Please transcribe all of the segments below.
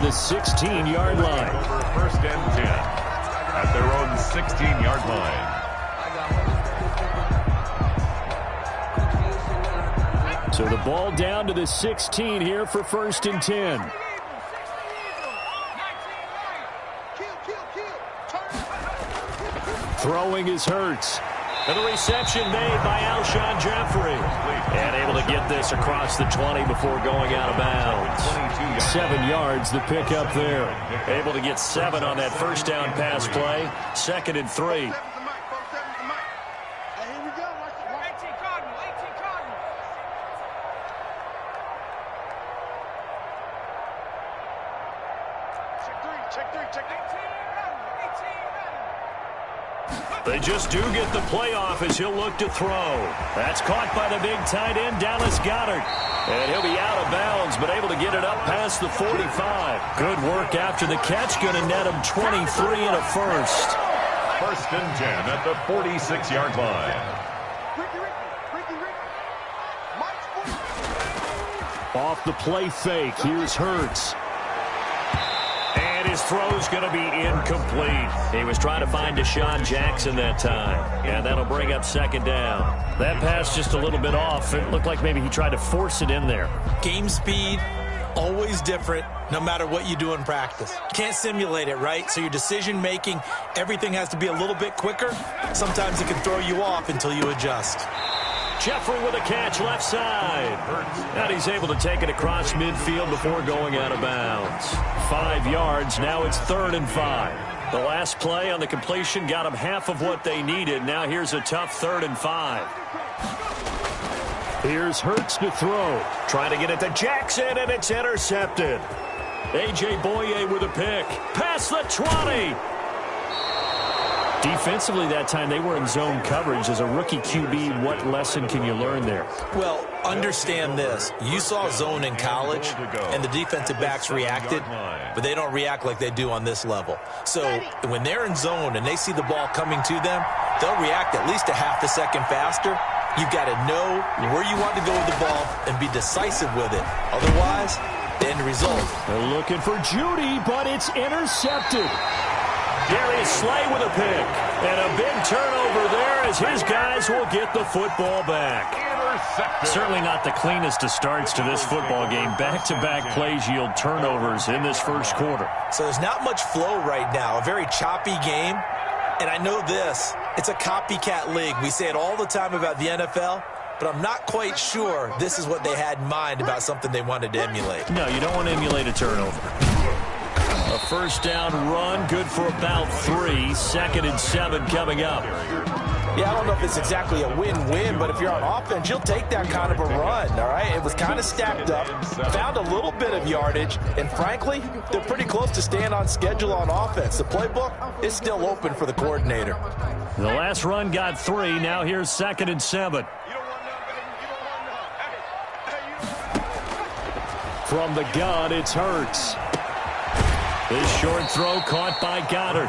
the 16-yard line. Over first and 10 at their own 16-yard line. So the ball down to the 16 here for first and 10. Throwing is Hurts. And the reception made by Alshon Jeffrey. And able to get this across the 20 before going out of bounds. 7 yards, the pickup there. Able to get 7 on that first down pass play. 2nd and 3. They just do get the playoff as he'll look to throw. That's caught by the big tight end, Dallas Goedert. And he'll be out of bounds, but able to get it up past the 45. Good work after the catch. Going to net him 23 and a first. First and 10 at the 46-yard line. Off the play fake. Here's Hurts. His throw's going to be incomplete. He was trying to find Deshaun Jackson that time. And that'll bring up 2nd down. That pass just a little bit off. It looked like maybe he tried to force it in there. Game speed, always different, no matter what you do in practice. Can't simulate it, right? So your decision making, everything has to be a little bit quicker. Sometimes it can throw you off until you adjust. Jeffrey with a catch left side. And he's able to take it across midfield before going out of bounds. 5 yards. Now it's 3rd and 5. The last play on the completion got them half of what they needed. Now here's a tough 3rd and 5. Here's Hurts to throw. Trying to get it to Jackson, and it's intercepted. A.J. Boye with a pick. Past the 20. Defensively that time, they were in zone coverage. As a rookie QB, what lesson can you learn there? Well, understand this. You saw zone in college, and the defensive backs reacted, but they don't react like they do on this level. So when they're in zone and they see the ball coming to them, they'll react at least a half a second faster. You've got to know where you want to go with the ball and be decisive with it. Otherwise, the end result. They're looking for Judy, but it's intercepted. Darius Slay with a pick. And a big turnover there as his guys will get the football back. Certainly not the cleanest of starts to this football game. Back-to-back plays yield turnovers in this first quarter. So there's not much flow right now. A very choppy game. And I know this. It's a copycat league. We say it all the time about the NFL. But I'm not quite sure this is what they had in mind about something they wanted to emulate. No, you don't want to emulate a turnover. A first down run, good for about 3. 2nd and 7 coming up. Yeah, I don't know if it's exactly a win-win, but if you're on offense, you'll take that kind of a run, all right? It was kind of stacked up, found a little bit of yardage, and frankly, they're pretty close to staying on schedule on offense. The playbook is still open for the coordinator. The last run got 3. Now here's 2nd and 7. From the gun, it's Hurts. His short throw caught by Goddard.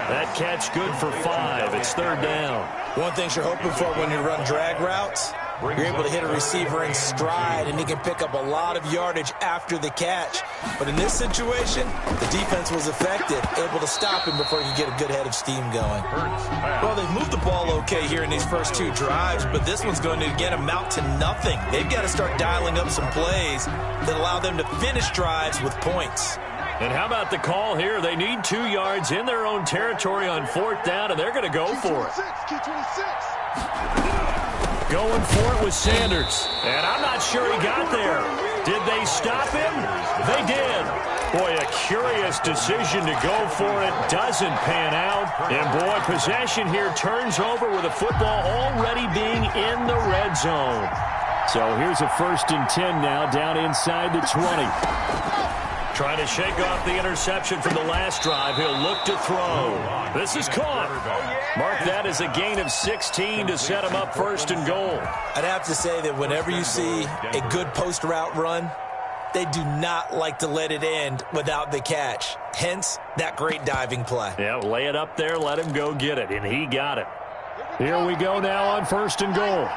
That catch good for 5. It's 3rd down. One thing you're hoping for when you run drag routes, you're able to hit a receiver in stride, and he can pick up a lot of yardage after the catch. But in this situation, the defense was effective, able to stop him before he could get a good head of steam going. Well, they've moved the ball okay here in these first 2 drives, but this one's going to, again, amount to nothing. They've got to start dialing up some plays that allow them to finish drives with points. And how about the call here? They need 2 yards in their own territory on 4th down, and they're going to go for it. Going for it with Sanders. And I'm not sure he got there. Did they stop him? They did. Boy, a curious decision to go for it. Doesn't pan out. And, boy, possession here turns over with the football already being in the red zone. So here's a 1st and 10 now down inside the 20. Trying to shake off the interception from the last drive. He'll look to throw. This is caught. Mark that as a gain of 16 to set him up 1st and goal. I'd have to say that whenever you see a good post route run, they do not like to let it end without the catch. Hence, that great diving play. Yeah, lay it up there, let him go get it, and he got it. Here we go now on 1st and goal.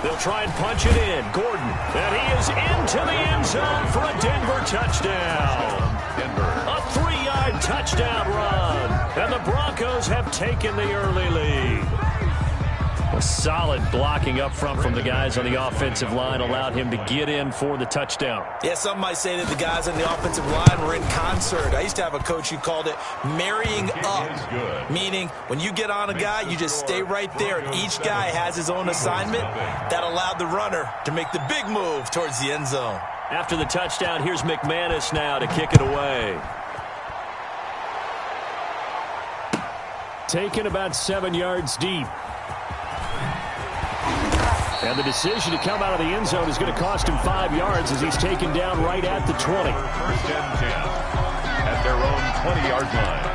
They'll try and punch it in. Gordon. And he is into the end zone for a Denver touchdown. A 3-yard touchdown run. And the Broncos have taken the early lead. A solid blocking up front from the guys on the offensive line allowed him to get in for the touchdown. Yeah, some might say that the guys on the offensive line were in concert. I used to have a coach who called it marrying up, meaning when you get on a guy, you just stay right there, and each guy has his own assignment. That allowed the runner to make the big move towards the end zone. After the touchdown, here's McManus now to kick it away. Taken about 7 yards deep. And the decision to come out of the end zone is going to cost him 5 yards as he's taken down right at the 20. First and 10 at their own 20-yard line.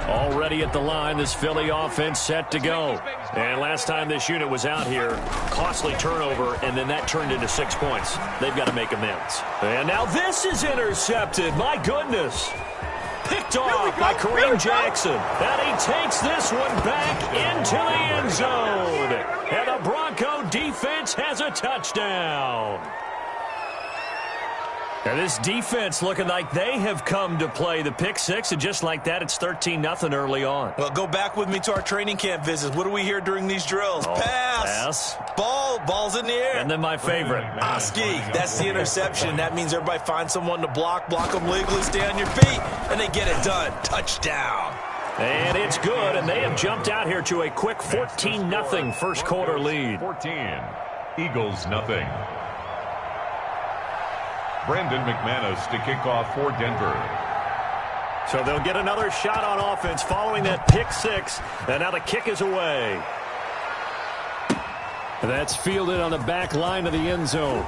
Already at the line, this Philly offense set to go. And last time this unit was out here, costly turnover, and then that turned into 6 points. They've got to make amends. And now this is intercepted. My goodness. Picked off by Kareem Jackson. And he takes this one back into the end zone. And the Bronco defense has a touchdown. And this defense looking like they have come to play. The pick six, and just like that, it's 13-0 early on. Well, go back with me to our training camp visits. What do we hear during these drills? Pass. Ball's in the air. And then my favorite. Oski. That's the interception. That means everybody finds someone to block them legally, stay on your feet, and they get it done. Touchdown. And it's good, and they have jumped out here to a quick 14-0 first quarter lead. 14. Eagles nothing. Brandon McManus to kick off for Denver. So they'll get another shot on offense following that pick six, and now the kick is away. That's fielded on the back line of the end zone.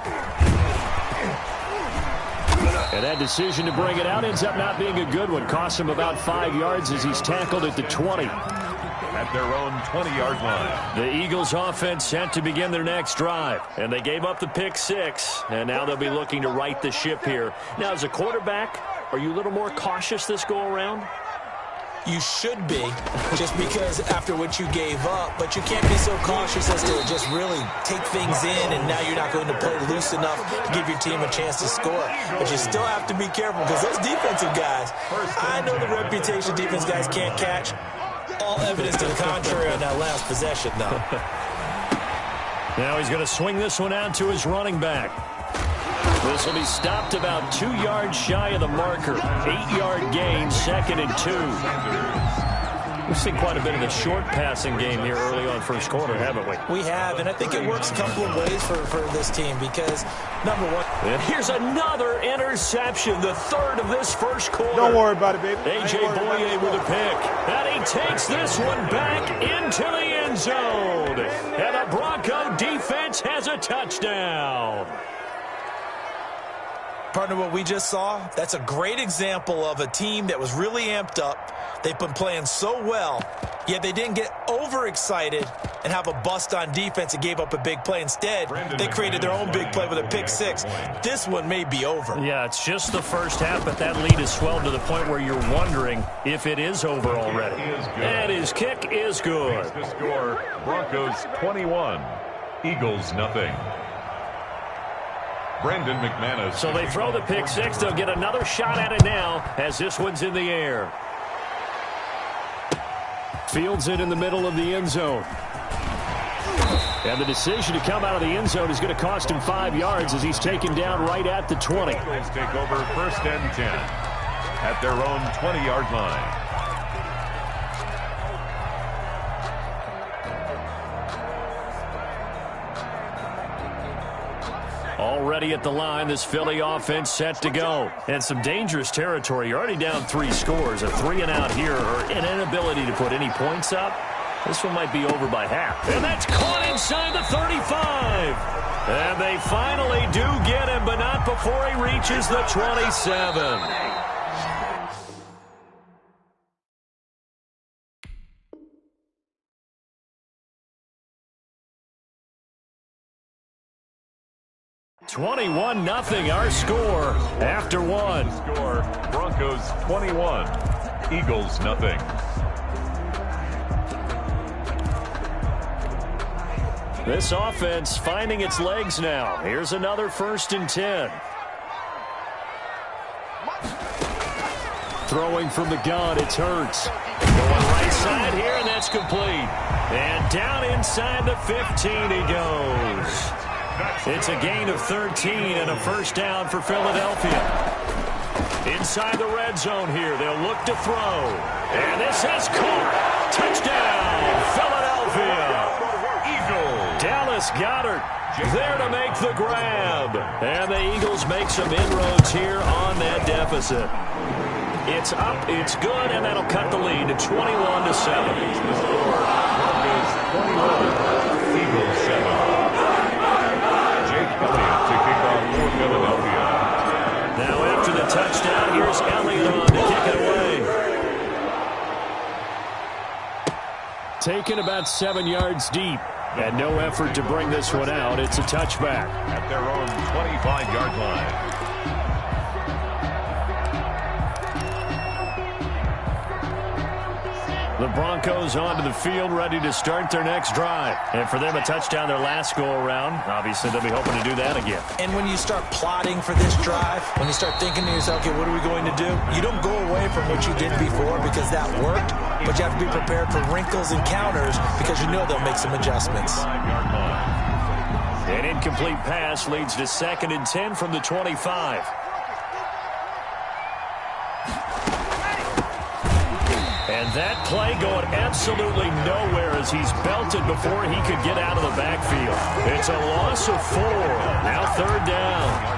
And that decision to bring it out ends up not being a good one. Costs him about 5 yards as he's tackled at the 20. At their own 20-yard line. The Eagles offense set to begin their next drive. And they gave up the pick six. And now they'll be looking to right the ship here. Now, as a quarterback, are you a little more cautious this go around? You should be, just because after what you gave up, but you can't be so cautious as to just really take things in, and now you're not going to play loose enough to give your team a chance to score. But you still have to be careful, because those defensive guys, I know the reputation defense guys can't catch. All evidence to the contrary on that last possession, though. Now he's going to swing this one out to his running back. This will be stopped about 2 yards shy of the marker. 8-yard gain, 2nd and 2. We've seen quite a bit of the short passing game here early on first quarter, haven't we? We have, and I think it works a couple of ways for this team because, number one. And here's another interception, the third of this first quarter. Don't worry about it, baby. A.J. Boye with a pick. And he takes this one back into the end zone. And the Bronco defense has a touchdown. Partner, what we just saw, that's a great example of a team that was really amped up. They've been playing so well, yet they didn't get overexcited and have a bust on defense and gave up a big play. Instead, they created their own big play with a pick six. This one may be over. Yeah, it's just the first half, but that lead has swelled to the point where you're wondering if it is over already. And his kick is good. The score, Broncos 21, Eagles nothing. Brandon McManus. So they throw the pick six. They'll get another shot at it now as this one's in the air. Fields it in the middle of the end zone. And the decision to come out of the end zone is going to cost him 5 yards as he's taken down right at the 20. Eagles take over 1st and 10 at their own 20-yard line. Already at the line, this Philly offense set to go. And some dangerous territory. You're already down 3 scores. A 3-and-out here, or an inability to put any points up. This one might be over by half. And that's caught inside the 35. And they finally do get him, but not before he reaches the 27. 21-0 our score after one. Score, Broncos 21, Eagles nothing. This offense finding its legs now. Here's another 1st and 10. Throwing from the gun, it's Hurts. Going right side here, and that's complete. And down inside the 15 he goes. It's a gain of 13 and a 1st down for Philadelphia. Inside the red zone here, they'll look to throw. And this is caught. Touchdown, Philadelphia. Eagles. Dallas Goedert there to make the grab. And the Eagles make some inroads here on that deficit. It's up, it's good, and that'll cut the lead to 21-7. Eagles 7. Jake Elliott to kick off for Philadelphia. Now after the touchdown, here's Elliott on to kick it away. Taken about 7 yards deep, and no effort to bring this one out. It's a touchback. At their own 25-yard line. The Broncos onto the field, ready to start their next drive. And for them, a touchdown their last go-around. Obviously, they'll be hoping to do that again. And when you start plotting for this drive, when you start thinking to yourself, okay, what are we going to do? You don't go away from what you did before because that worked, but you have to be prepared for wrinkles and counters because you know they'll make some adjustments. An incomplete pass leads to 2nd and 10 from the 25. And that play going absolutely nowhere as he's belted before he could get out of the backfield. It's a loss of 4. Now 3rd down.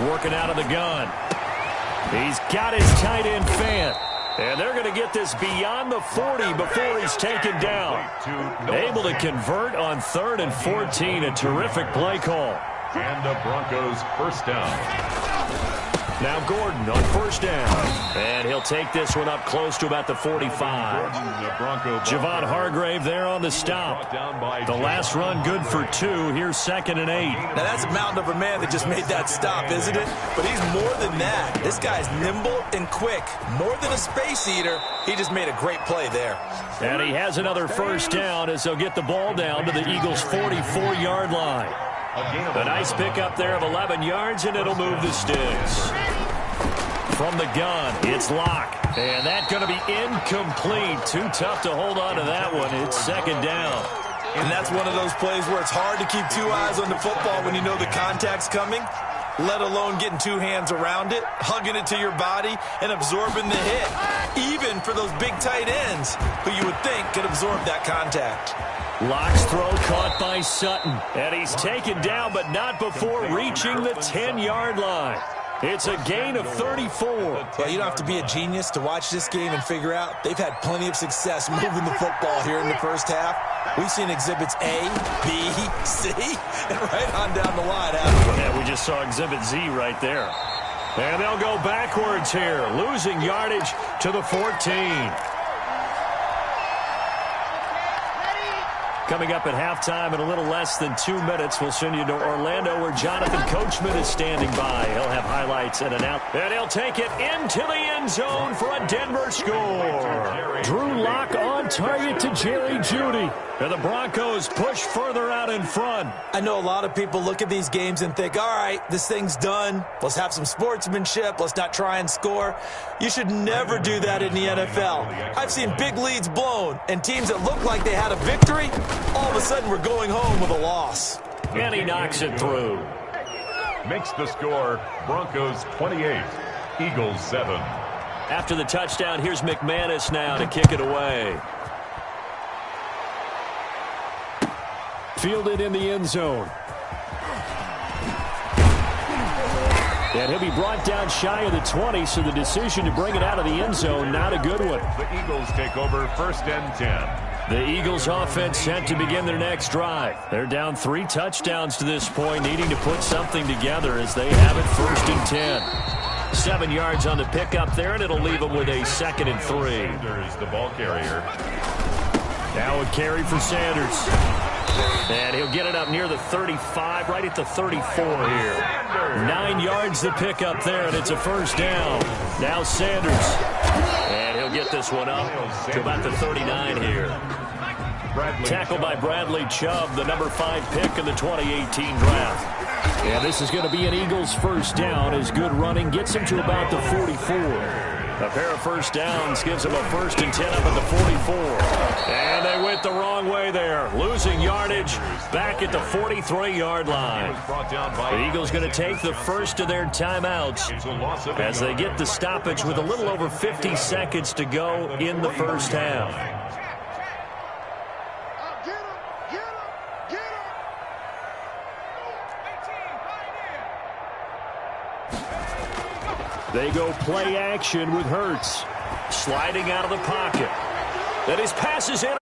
Working out of the gun. He's got his tight end fan. And they're going to get this beyond the 40 before he's taken down. Able to convert on 3rd and 14. A terrific play call. And the Broncos 1st down. Now Gordon on 1st down. And he'll take this one up close to about the 45. Javon Hargrave there on the stop. The last run good for 2. Here's 2nd and 8. Now that's a mountain of a man that just made that stop, isn't it? But he's more than that. This guy's nimble and quick. More than a space eater. He just made a great play there. And he has another 1st down as they'll get the ball down to the Eagles' 44-yard line. A nice pickup there of 11 yards, and it'll move the sticks. From the gun, it's Locke. And that's going to be incomplete. Too tough to hold on to that one. It's 2nd down. And that's one of those plays where it's hard to keep 2 eyes on the football when you know the contact's coming, let alone getting 2 hands around it, hugging it to your body, and absorbing the hit. Even for those big tight ends who you would think could absorb that contact. Locke's throw caught by Sutton. And he's taken down, but not before reaching the 10-yard line. It's a gain of 34. Well, you don't have to be a genius to watch this game and figure out they've had plenty of success moving the football here in the 1st half. We've seen exhibits A, B, C, and right on down the line, haven't we? Yeah, we just saw exhibit Z right there. And they'll go backwards here, losing yardage to the 14. Coming up at halftime in a little less than 2 minutes, we'll send you to Orlando where Jonathan Coachman is standing by. He'll have highlights and and he'll take it into the end zone for a Denver score. Drew Lock on target to Jerry Jeudy. And the Broncos push further out in front. I know a lot of people look at these games and think, all right, this thing's done. Let's have some sportsmanship. Let's not try and score. You should never do that in the NFL. I've seen big leads blown and teams that look like they had a victory, all of a sudden we're going home with a loss. And he knocks it through. Makes the score Broncos 28, Eagles 7. After the touchdown, here's McManus now to kick it away. Fielded in the end zone. And he'll be brought down shy of the 20, so the decision to bring it out of the end zone, not a good one. The Eagles take over 1st and 10. The Eagles offense set to begin their next drive. They're down 3 touchdowns to this point, needing to put something together as they have it 1st and 10. 7 yards on the pickup there, and it'll leave him with a 2nd and 3. Sanders, the ball carrier. Now a carry for Sanders. And he'll get it up near the 35, right at the 34 here. 9 yards to pick up there, and it's a first down. Now Sanders. And he'll get this one up to about the 39 here. Tackled by Bradley Chubb, the number 5 pick in the 2018 draft. And this is going to be an Eagles first down as good running gets him to about the 44. A pair of first downs gives him a 1st and 10 up at the 44. And they went the wrong way there. Losing yardage back at the 43-yard line. The Eagles going to take the first of their timeouts as they get the stoppage with a little over 50 seconds to go in the first half. They go play action with Hurts. Sliding out of the pocket. That his pass is in.